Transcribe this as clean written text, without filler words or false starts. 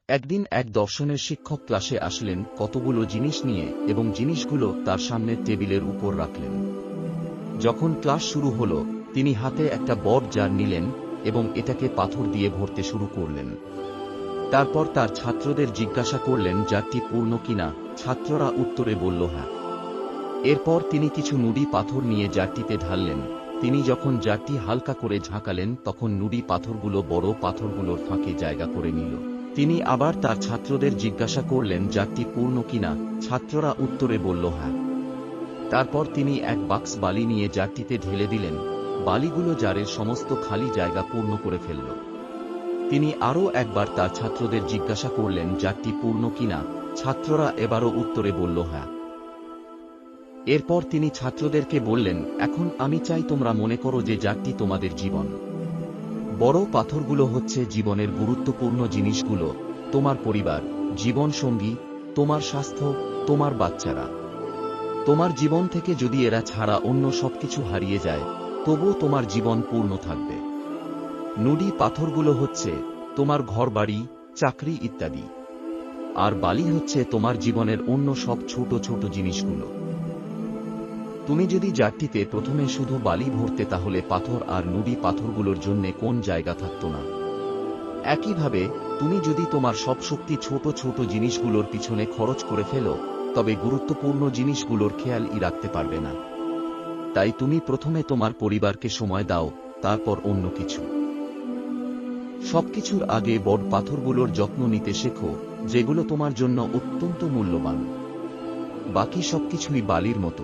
একদিন এক দর্শনের শিক্ষক ক্লাসে আসলেন কতগুলো জিনিস নিয়ে এবং জিনিসগুলো তার সামনে টেবিলের উপর রাখলেন। যখন ক্লাস শুরু হলো, তিনি হাতে একটা বড় জার নিলেন এবং এটাকে পাথর দিয়ে ভরতে শুরু করলেন। তারপর তার ছাত্রদের জিজ্ঞাসা করলেন জারটি পূর্ণ কিনা। ছাত্ররা উত্তরে বলল হ্যাঁ। এরপর তিনি কিছু নুড়ি পাথর নিয়ে জারটিতে ঢাললেন। তিনি যখন জারটি হালকা করে ঝাঁকালেন তখন নুড়ি পাথরগুলো বড় পাথরগুলোর ফাঁকে জায়গা করে নিল। তিনি আবার তার ছাত্রদের জিজ্ঞাসা করলেন জারটি পূর্ণ কিনা। ছাত্ররা উত্তরে বলল হ্যাঁ। তারপর তিনি এক বাক্স বালি নিয়ে জারটিতে ঢেলে দিলেন। বালিগুলো জারের সমস্ত খালি জায়গা পূর্ণ করে ফেলল। তিনি আরও একবার তার ছাত্রদের জিজ্ঞাসা করলেন জারটি পূর্ণ কিনা। ছাত্ররা এবারও উত্তরে বলল হ্যাঁ। এরপর তিনি ছাত্রদেরকে বললেন, এখন আমি চাই তোমরা মনে করো যে জারটি তোমাদের জীবন। বড় পাথরগুলো হচ্ছে জীবনের গুরুত্বপূর্ণ জিনিসগুলো, তোমার পরিবার, জীবনসঙ্গী, তোমার স্বাস্থ্য, তোমার বাচ্চারা। তোমার জীবন থেকে যদি এরা ছাড়া অন্য সবকিছু হারিয়ে যায়, তবুও তোমার জীবন পূর্ণ থাকবে। নুড়ি পাথরগুলো হচ্ছে তোমার ঘরবাড়ি, চাকরি ইত্যাদি। আর বালি হচ্ছে তোমার জীবনের অন্য সব ছোট ছোট জিনিসগুলো। তুমি যদি জারটিতে প্রথমে শুধু বালি ভরতে তাহলে পাথর আর নুড়ি পাথরগুলোর জন্য কোন জায়গা থাকত না। একইভাবে তুমি যদি তোমার সব শক্তি ছোট ছোট জিনিসগুলোর পিছনে খরচ করে ফেলো, তবে গুরুত্বপূর্ণ জিনিসগুলোর খেয়ালই রাখতে পারবে না। তাই তুমি প্রথমে তোমার পরিবারকে সময় দাও, তারপর অন্য কিছু। সবকিছুর আগে বড় পাথরগুলোর যত্ন নিতে শেখো, যেগুলো তোমার জন্য অত্যন্ত মূল্যবান। বাকি সবকিছুই বালির মতো।